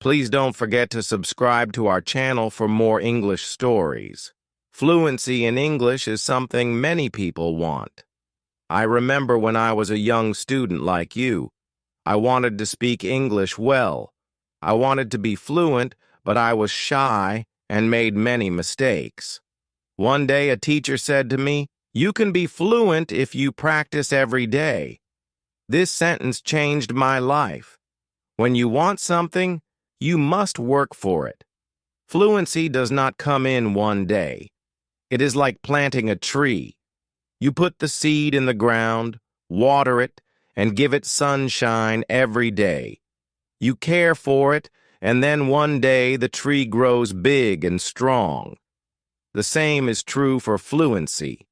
Please don't forget to subscribe to our channel for more English stories. Fluency in English is something many people want. I remember when I was a young student like you, I wanted to speak English well. I wanted to be fluent, but I was shy and made many mistakes. One day a teacher said to me, "You can be fluent if you practice every day." This sentence changed my life. When you want something, you must work for it. Fluency does not come in one day. It is like planting a tree. You put the seed in the ground, water it, and give it sunshine every day. You care for it, and then one day the tree grows big and strong. The same is true for fluency.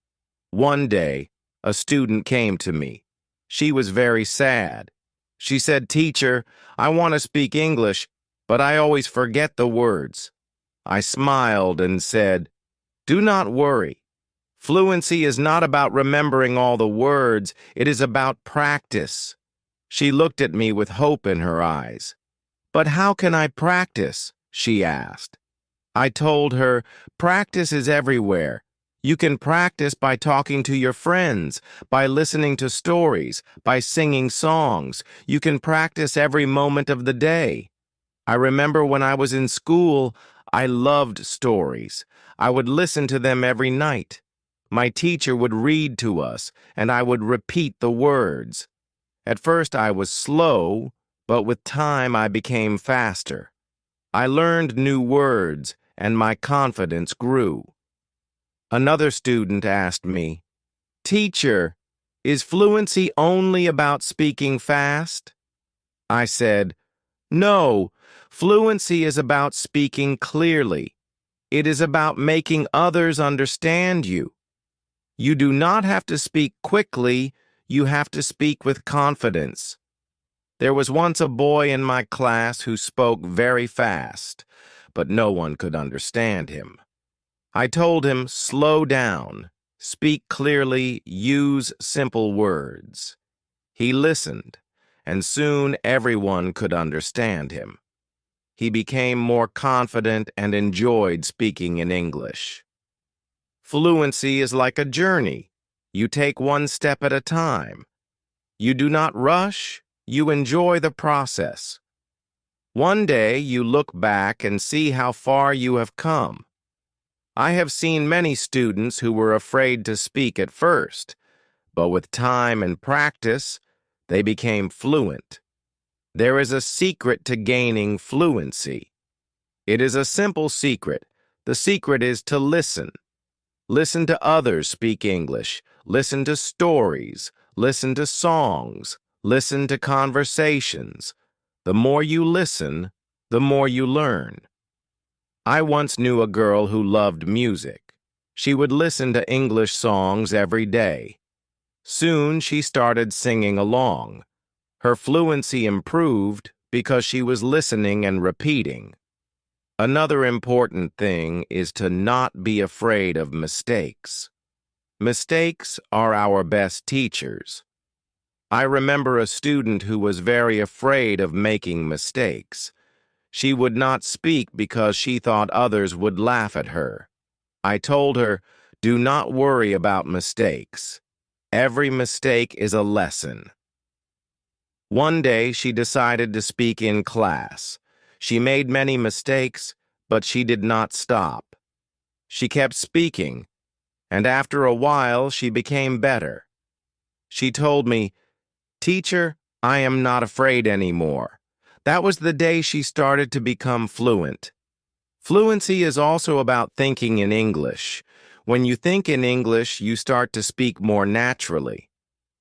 One day, a student came to me. She was very sad. She said, "Teacher, I want to speak English, but I always forget the words." I smiled and said, "Do not worry. Fluency is not about remembering all the words, it is about practice." She looked at me with hope in her eyes. "But how can I practice?" she asked. I told her, "Practice is everywhere. You can practice by talking to your friends, by listening to stories, by singing songs. You can practice every moment of the day." I remember when I was in school, I loved stories. I would listen to them every night. My teacher would read to us, and I would repeat the words. At first I was slow, but with time I became faster. I learned new words, and my confidence grew. Another student asked me, "Teacher, is fluency only about speaking fast?" I said, "No, fluency is about speaking clearly. It is about making others understand you. You do not have to speak quickly, you have to speak with confidence." There was once a boy in my class who spoke very fast, but no one could understand him. I told him, "Slow down, speak clearly, use simple words." He listened, and soon everyone could understand him. He became more confident and enjoyed speaking in English. Fluency is like a journey. You take one step at a time. You do not rush, you enjoy the process. One day you look back and see how far you have come. I have seen many students who were afraid to speak at first, but with time and practice, they became fluent. There is a secret to gaining fluency. It is a simple secret. The secret is to listen. Listen to others speak English. Listen to stories. Listen to songs. Listen to conversations. The more you listen, the more you learn. I once knew a girl who loved music. She would listen to English songs every day. Soon she started singing along. Her fluency improved because she was listening and repeating. Another important thing is to not be afraid of mistakes. Mistakes are our best teachers. I remember a student who was very afraid of making mistakes. She would not speak because she thought others would laugh at her. I told her, "Do not worry about mistakes. Every mistake is a lesson." One day she decided to speak in class. She made many mistakes, but she did not stop. She kept speaking, and after a while she became better. She told me, "Teacher, I am not afraid anymore." That was the day she started to become fluent. Fluency is also about thinking in English. When you think in English, you start to speak more naturally.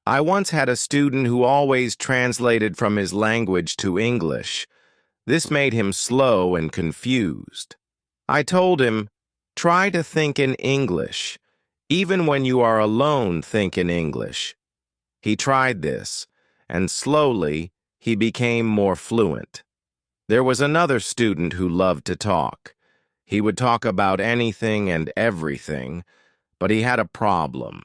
I once had a student who always translated from his language to English. This made him slow and confused. I told him, "Try to think in English. Even when you are alone, think in English." He tried this, and slowly, he became more fluent. There was another student who loved to talk. He would talk about anything and everything, but he had a problem.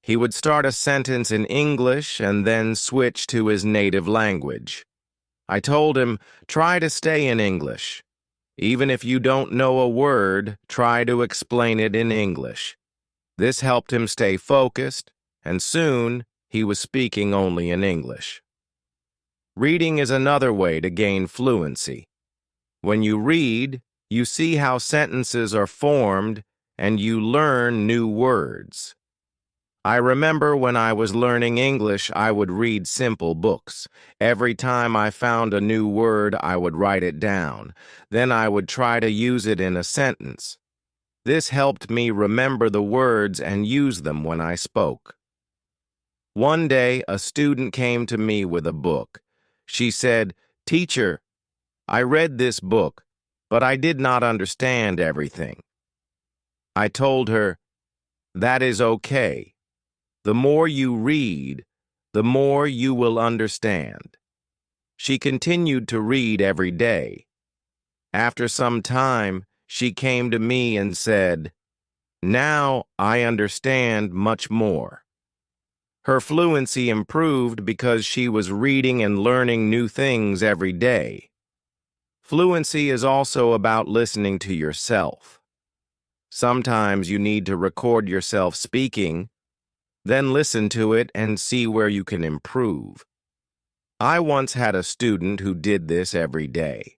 He would start a sentence in English and then switch to his native language. I told him, try to stay in English. Even if you don't know a word, try to explain it in English. This helped him stay focused, and soon he was speaking only in English. Reading is another way to gain fluency. When you read, you see how sentences are formed and you learn new words. I remember when I was learning English, I would read simple books. Every time I found a new word, I would write it down. Then I would try to use it in a sentence. This helped me remember the words and use them when I spoke. One day, a student came to me with a book. She said, "Teacher, I read this book, but I did not understand everything." I told her, "That is okay. The more you read, the more you will understand." She continued to read every day. After some time, she came to me and said, "Now I understand much more." Her fluency improved because she was reading and learning new things every day. Fluency is also about listening to yourself. Sometimes you need to record yourself speaking, then listen to it and see where you can improve. I once had a student who did this every day.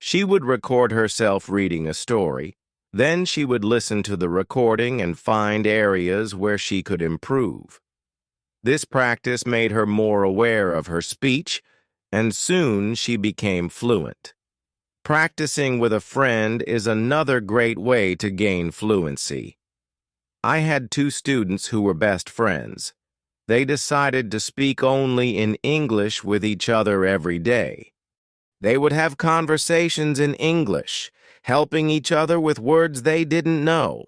She would record herself reading a story, then she would listen to the recording and find areas where she could improve. This practice made her more aware of her speech, and soon she became fluent. Practicing with a friend is another great way to gain fluency. I had two students who were best friends. They decided to speak only in English with each other every day. They would have conversations in English, helping each other with words they didn't know.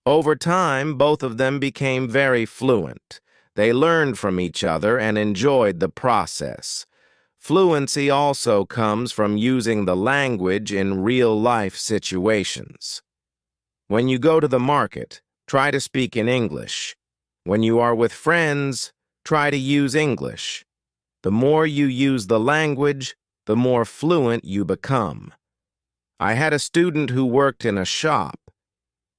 Over time, both of them became very fluent. They learned from each other and enjoyed the process. Fluency also comes from using the language in real-life situations. When you go to the market, try to speak in English. When you are with friends, try to use English. The more you use the language, the more fluent you become. I had a student who worked in a shop.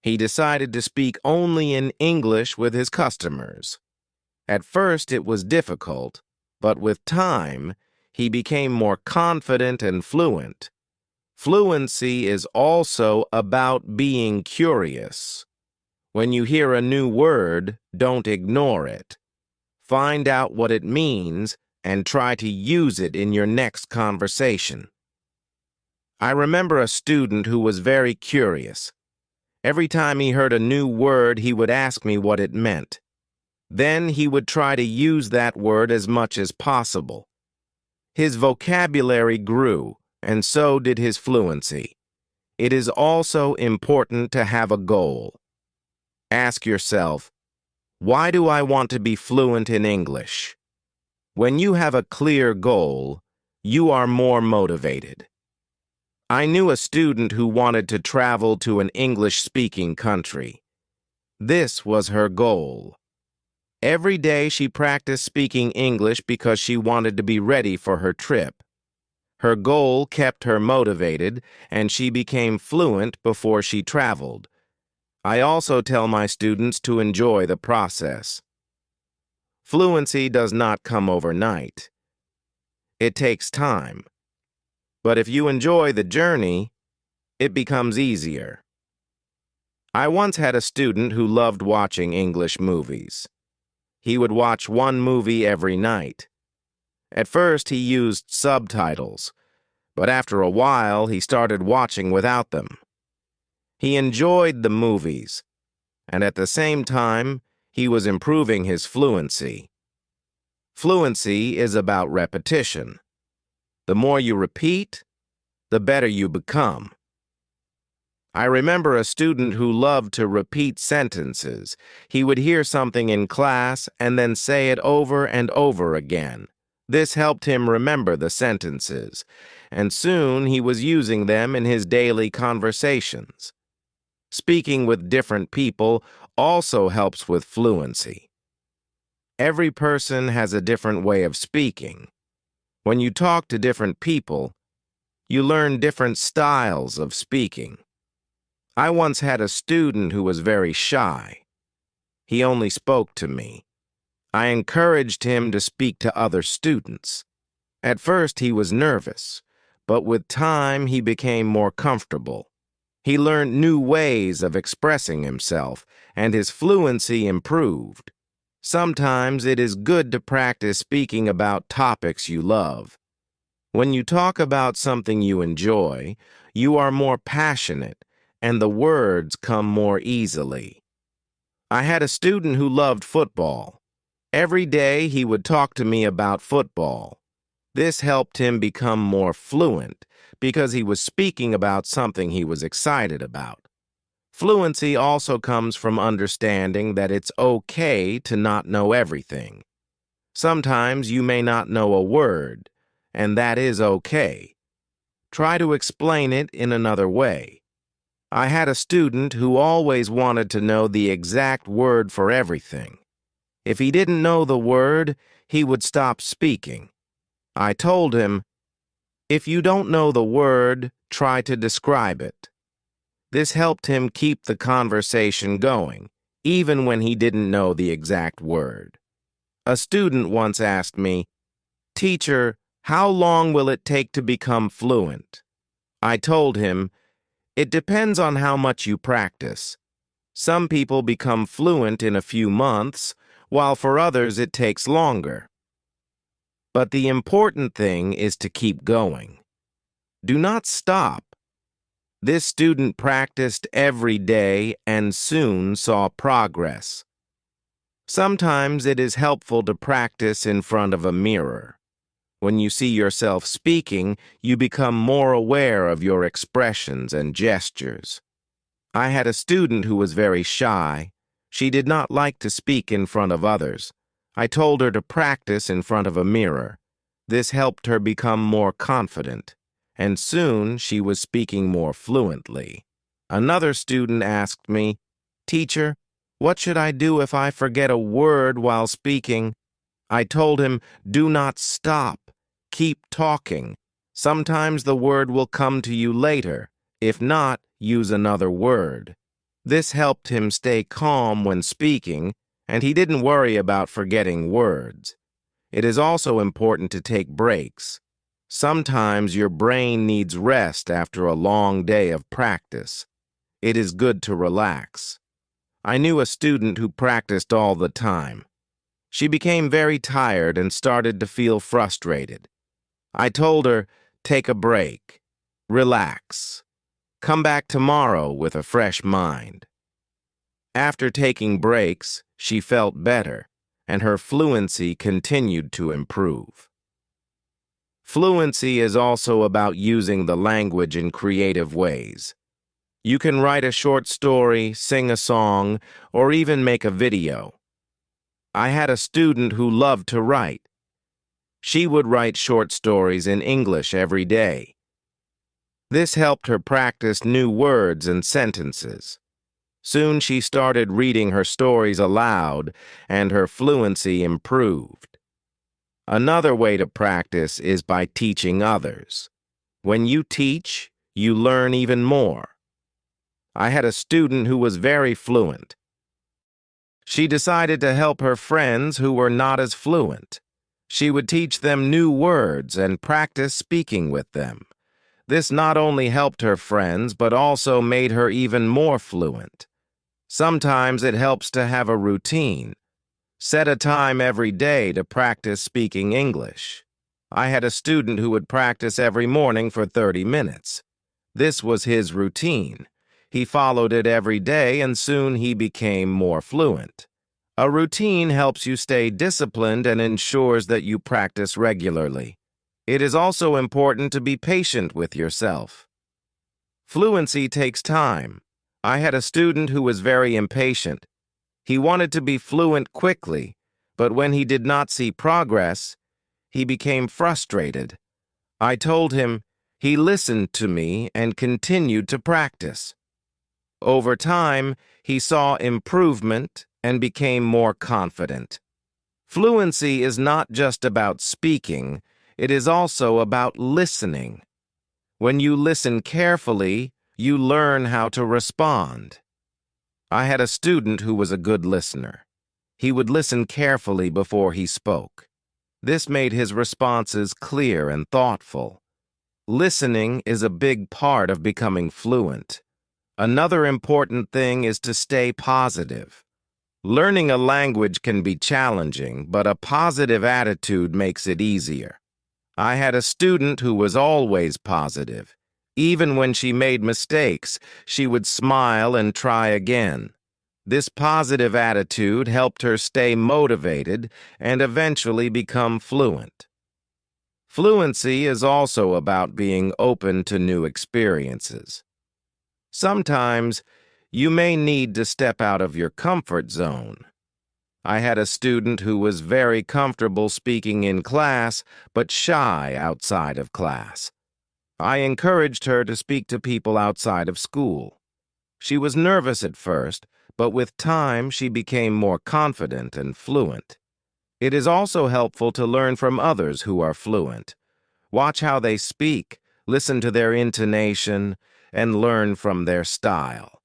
He decided to speak only in English with his customers. At first it was difficult, but with time, he became more confident and fluent. Fluency is also about being curious. When you hear a new word, don't ignore it. Find out what it means and try to use it in your next conversation. I remember a student who was very curious. Every time he heard a new word, he would ask me what it meant. Then he would try to use that word as much as possible. His vocabulary grew, and so did his fluency. It is also important to have a goal. Ask yourself, why do I want to be fluent in English? When you have a clear goal, you are more motivated. I knew a student who wanted to travel to an English-speaking country. This was her goal. Every day she practiced speaking English because she wanted to be ready for her trip. Her goal kept her motivated, and she became fluent before she traveled. I also tell my students to enjoy the process. Fluency does not come overnight. It takes time. But if you enjoy the journey, it becomes easier. I once had a student who loved watching English movies. He would watch one movie every night. At first, he used subtitles, but after a while, he started watching without them. He enjoyed the movies, and at the same time, he was improving his fluency. Fluency is about repetition. The more you repeat, the better you become. I remember a student who loved to repeat sentences. He would hear something in class and then say it over and over again. This helped him remember the sentences, and soon he was using them in his daily conversations. Speaking with different people also helps with fluency. Every person has a different way of speaking. When you talk to different people, you learn different styles of speaking. I once had a student who was very shy. He only spoke to me. I encouraged him to speak to other students. At first, he was nervous, but with time, he became more comfortable. He learned new ways of expressing himself, and his fluency improved. Sometimes it is good to practice speaking about topics you love. When you talk about something you enjoy, you are more passionate, and the words come more easily. I had a student who loved football. Every day he would talk to me about football. This helped him become more fluent because he was speaking about something he was excited about. Fluency also comes from understanding that it's okay to not know everything. Sometimes you may not know a word, and that is okay. Try to explain it in another way. I had a student who always wanted to know the exact word for everything. If he didn't know the word, he would stop speaking. I told him, "If you don't know the word, try to describe it." This helped him keep the conversation going, even when he didn't know the exact word. A student once asked me, "Teacher, how long will it take to become fluent?" I told him, "It depends on how much you practice. Some people become fluent in a few months, while for others it takes longer. But the important thing is to keep going. Do not stop." This student practiced every day and soon saw progress. Sometimes it is helpful to practice in front of a mirror. When you see yourself speaking, you become more aware of your expressions and gestures. I had a student who was very shy. She did not like to speak in front of others. I told her to practice in front of a mirror. This helped her become more confident, and soon she was speaking more fluently. Another student asked me, "Teacher, what should I do if I forget a word while speaking?" I told him, "Do not stop. Keep talking. Sometimes the word will come to you later. If not, use another word." This helped him stay calm when speaking, and he didn't worry about forgetting words. It is also important to take breaks. Sometimes your brain needs rest after a long day of practice. It is good to relax. I knew a student who practiced all the time. She became very tired and started to feel frustrated. I told her, "Take a break. Relax. Come back tomorrow with a fresh mind." After taking breaks, she felt better, and her fluency continued to improve. Fluency is also about using the language in creative ways. You can write a short story, sing a song, or even make a video. I had a student who loved to write. She would write short stories in English every day. This helped her practice new words and sentences. Soon she started reading her stories aloud, and her fluency improved. Another way to practice is by teaching others. When you teach, you learn even more. I had a student who was very fluent. She decided to help her friends who were not as fluent. She would teach them new words and practice speaking with them. This not only helped her friends, but also made her even more fluent. Sometimes it helps to have a routine. Set a time every day to practice speaking English. I had a student who would practice every morning for 30 minutes. This was his routine. He followed it every day, and soon he became more fluent. A routine helps you stay disciplined and ensures that you practice regularly. It is also important to be patient with yourself. Fluency takes time. I had a student who was very impatient. He wanted to be fluent quickly, but when he did not see progress, he became frustrated. I told him, he listened to me and continued to practice. Over time, he saw improvement and became more confident. Fluency is not just about speaking, it is also about listening. When you listen carefully, you learn how to respond. I had a student who was a good listener. He would listen carefully before he spoke. This made his responses clear and thoughtful. Listening is a big part of becoming fluent. Another important thing is to stay positive. Learning a language can be challenging, but a positive attitude makes it easier. I had a student who was always positive. Even when she made mistakes, she would smile and try again. This positive attitude helped her stay motivated and eventually become fluent. Fluency is also about being open to new experiences. Sometimes, you may need to step out of your comfort zone. I had a student who was very comfortable speaking in class, but shy outside of class. I encouraged her to speak to people outside of school. She was nervous at first, but with time she became more confident and fluent. It is also helpful to learn from others who are fluent. Watch how they speak, listen to their intonation, and learn from their style.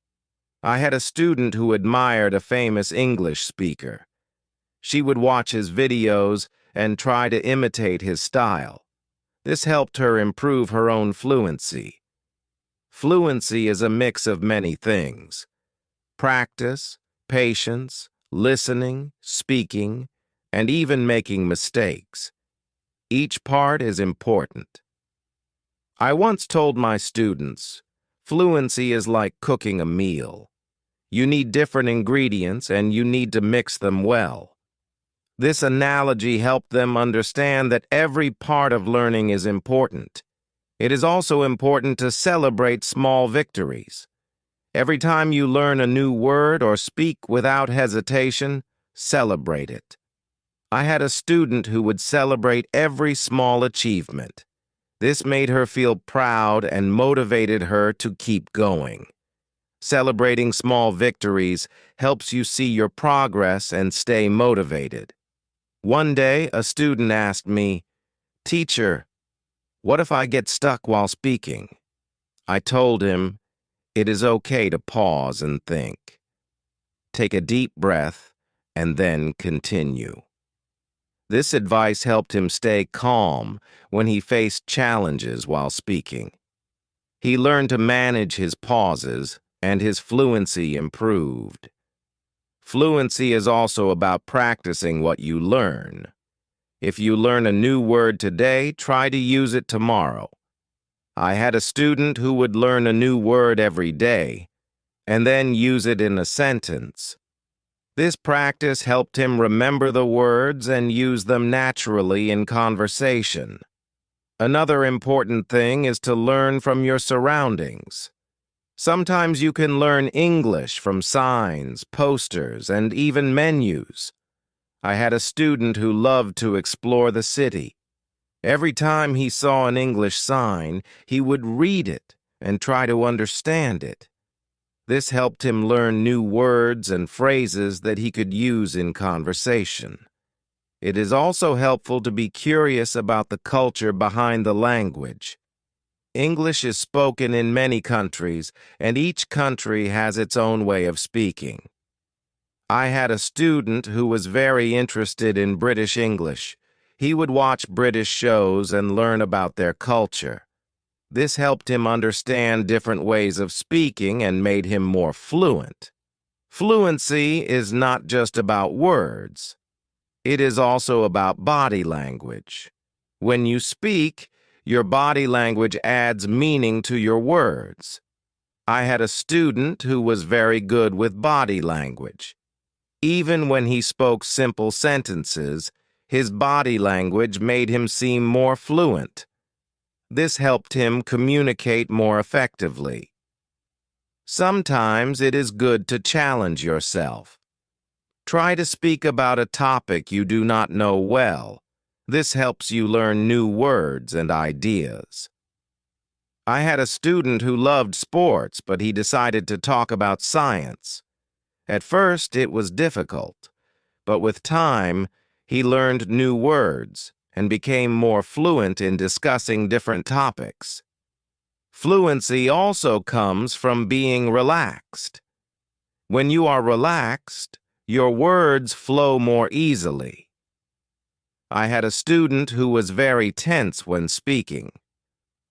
I had a student who admired a famous English speaker. She would watch his videos and try to imitate his style. This helped her improve her own fluency. Fluency is a mix of many things: practice, patience, listening, speaking, and even making mistakes. Each part is important. I once told my students, fluency is like cooking a meal. You need different ingredients and you need to mix them well. This analogy helped them understand that every part of learning is important. It is also important to celebrate small victories. Every time you learn a new word or speak without hesitation, celebrate it. I had a student who would celebrate every small achievement. This made her feel proud and motivated her to keep going. Celebrating small victories helps you see your progress and stay motivated. One day, a student asked me, "Teacher, what if I get stuck while speaking?" I told him, it is okay to pause and think. Take a deep breath and then continue. This advice helped him stay calm when he faced challenges while speaking. He learned to manage his pauses, and his fluency improved. Fluency is also about practicing what you learn. If you learn a new word today, try to use it tomorrow. I had a student who would learn a new word every day and then use it in a sentence. This practice helped him remember the words and use them naturally in conversation. Another important thing is to learn from your surroundings. Sometimes you can learn English from signs, posters, and even menus. I had a student who loved to explore the city. Every time he saw an English sign, he would read it and try to understand it. This helped him learn new words and phrases that he could use in conversation. It is also helpful to be curious about the culture behind the language. English is spoken in many countries, and each country has its own way of speaking. I had a student who was very interested in British English. He would watch British shows and learn about their culture. This helped him understand different ways of speaking and made him more fluent. Fluency is not just about words. It is also about body language. When you speak, your body language adds meaning to your words. I had a student who was very good with body language. Even when he spoke simple sentences, his body language made him seem more fluent. This helped him communicate more effectively. Sometimes it is good to challenge yourself. Try to speak about a topic you do not know well. This helps you learn new words and ideas. I had a student who loved sports, but he decided to talk about science. At first, it was difficult, but with time, he learned new words and became more fluent in discussing different topics. Fluency also comes from being relaxed. When you are relaxed, your words flow more easily. I had a student who was very tense when speaking.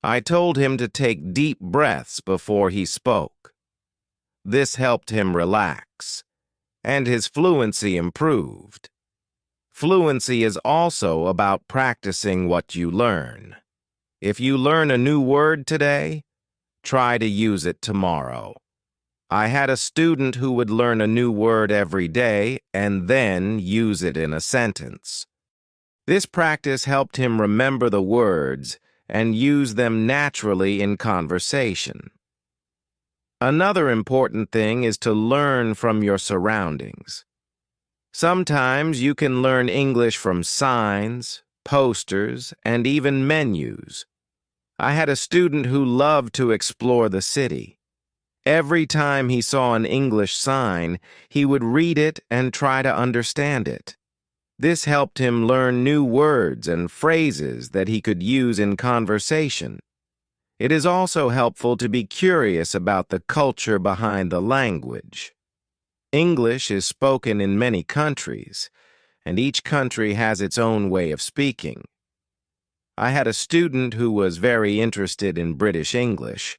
I told him to take deep breaths before he spoke. This helped him relax, and his fluency improved. Fluency is also about practicing what you learn. If you learn a new word today, try to use it tomorrow. I had a student who would learn a new word every day and then use it in a sentence. This practice helped him remember the words and use them naturally in conversation. Another important thing is to learn from your surroundings. Sometimes you can learn English from signs, posters, and even menus. I had a student who loved to explore the city. Every time he saw an English sign, he would read it and try to understand it. This helped him learn new words and phrases that he could use in conversation. It is also helpful to be curious about the culture behind the language. English is spoken in many countries, and each country has its own way of speaking. I had a student who was very interested in British English.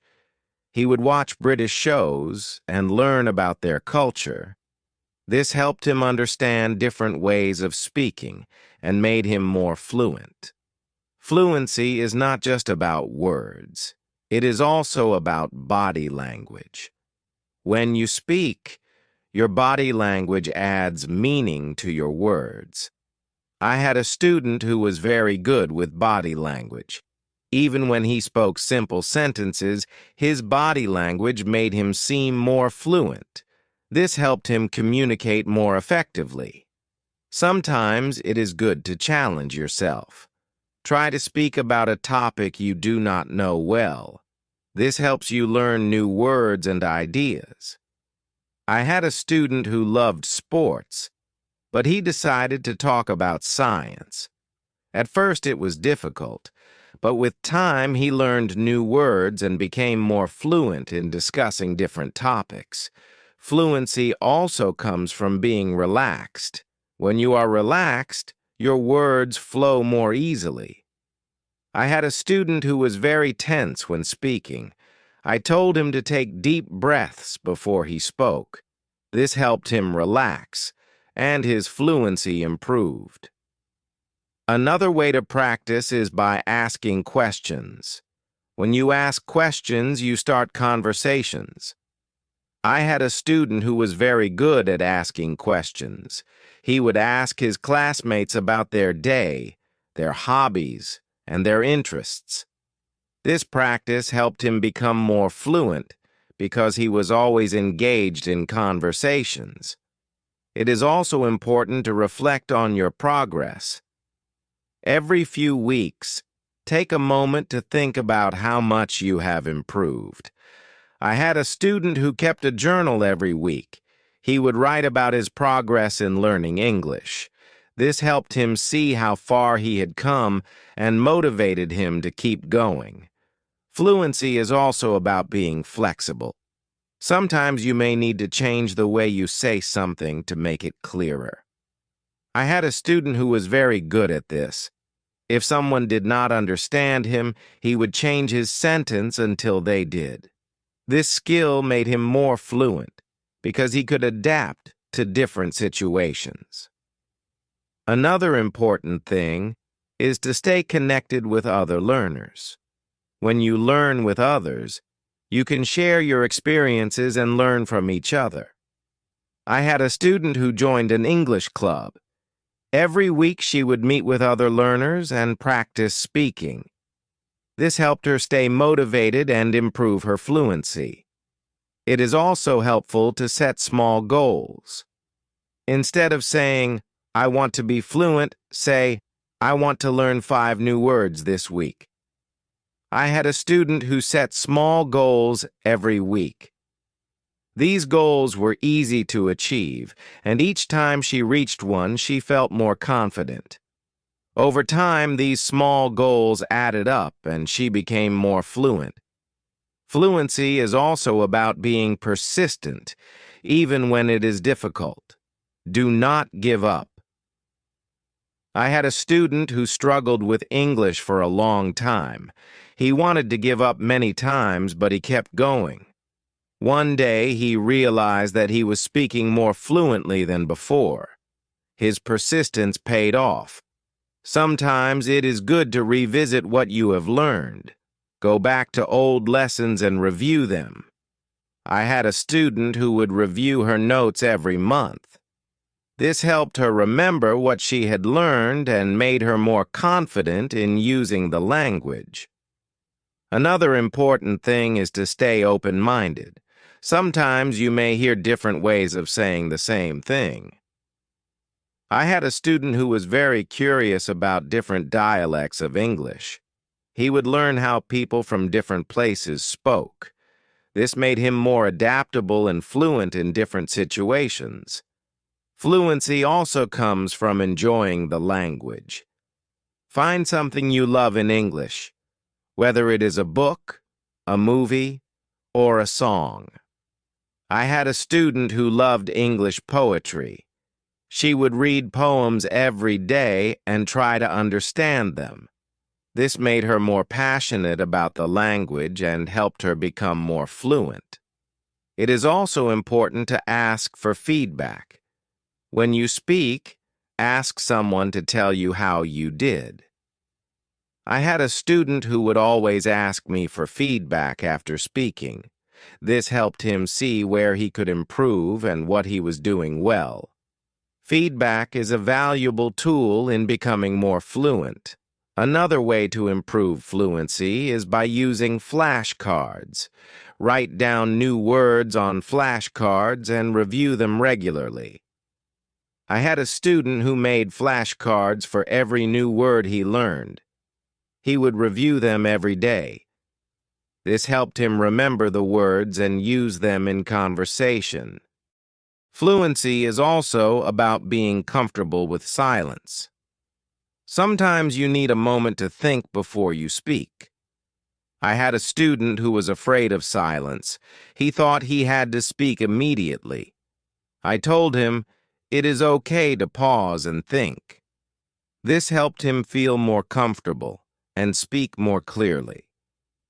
He would watch British shows and learn about their culture. This helped him understand different ways of speaking and made him more fluent. Fluency is not just about words. It is also about body language. When you speak, your body language adds meaning to your words. I had a student who was very good with body language. Even when he spoke simple sentences, his body language made him seem more fluent. This helped him communicate more effectively. Sometimes it is good to challenge yourself. Try to speak about a topic you do not know well. This helps you learn new words and ideas. I had a student who loved sports, but he decided to talk about science. At first it was difficult, but with time he learned new words and became more fluent in discussing different topics. Fluency also comes from being relaxed. When you are relaxed, your words flow more easily. I had a student who was very tense when speaking. I told him to take deep breaths before he spoke. This helped him relax, and his fluency improved. Another way to practice is by asking questions. When you ask questions, you start conversations. I had a student who was very good at asking questions. He would ask his classmates about their day, their hobbies, and their interests. This practice helped him become more fluent because he was always engaged in conversations. It is also important to reflect on your progress. Every few weeks, take a moment to think about how much you have improved. I had a student who kept a journal every week. He would write about his progress in learning English. This helped him see how far he had come and motivated him to keep going. Fluency is also about being flexible. Sometimes you may need to change the way you say something to make it clearer. I had a student who was very good at this. If someone did not understand him, he would change his sentence until they did. This skill made him more fluent because he could adapt to different situations. Another important thing is to stay connected with other learners. When you learn with others, you can share your experiences and learn from each other. I had a student who joined an English club. Every week she would meet with other learners and practice speaking. This helped her stay motivated and improve her fluency. It is also helpful to set small goals. Instead of saying, "I want to be fluent," say, "I want to learn 5 new words this week." I had a student who set small goals every week. These goals were easy to achieve, and each time she reached one, she felt more confident. Over time, these small goals added up and she became more fluent. Fluency is also about being persistent, even when it is difficult. Do not give up. I had a student who struggled with English for a long time. He wanted to give up many times, but he kept going. One day, he realized that he was speaking more fluently than before. His persistence paid off. Sometimes it is good to revisit what you have learned. Go back to old lessons and review them. I had a student who would review her notes every month. This helped her remember what she had learned and made her more confident in using the language. Another important thing is to stay open-minded. Sometimes you may hear different ways of saying the same thing. I had a student who was very curious about different dialects of English. He would learn how people from different places spoke. This made him more adaptable and fluent in different situations. Fluency also comes from enjoying the language. Find something you love in English, whether it is a book, a movie, or a song. I had a student who loved English poetry. She would read poems every day and try to understand them. This made her more passionate about the language and helped her become more fluent. It is also important to ask for feedback. When you speak, ask someone to tell you how you did. I had a student who would always ask me for feedback after speaking. This helped him see where he could improve and what he was doing well. Feedback is a valuable tool in becoming more fluent. Another way to improve fluency is by using flashcards. Write down new words on flashcards and review them regularly. I had a student who made flashcards for every new word he learned. He would review them every day. This helped him remember the words and use them in conversation. Fluency is also about being comfortable with silence. Sometimes you need a moment to think before you speak. I had a student who was afraid of silence. He thought he had to speak immediately. I told him, it is okay to pause and think. This helped him feel more comfortable and speak more clearly.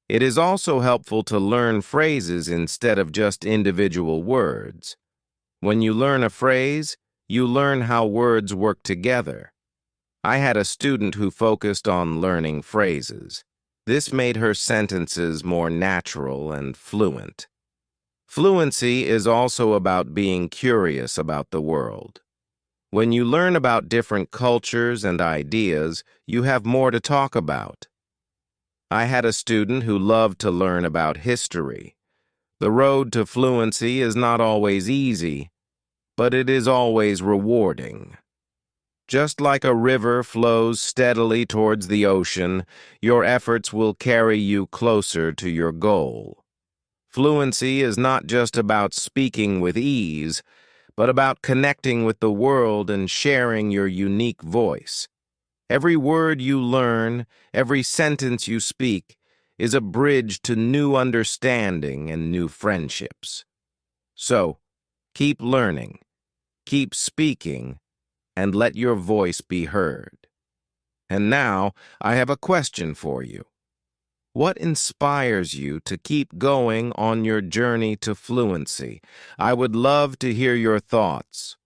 It is also helpful to learn phrases instead of just individual words. When you learn a phrase, you learn how words work together. I had a student who focused on learning phrases. This made her sentences more natural and fluent. Fluency is also about being curious about the world. When you learn about different cultures and ideas, you have more to talk about. I had a student who loved to learn about history. The road to fluency is not always easy, but it is always rewarding. Just like a river flows steadily towards the ocean, your efforts will carry you closer to your goal. Fluency is not just about speaking with ease, but about connecting with the world and sharing your unique voice. Every word you learn, every sentence you speak, is a bridge to new understanding and new friendships. So, keep learning, keep speaking, and let your voice be heard. And now, I have a question for you. What inspires you to keep going on your journey to fluency? I would love to hear your thoughts.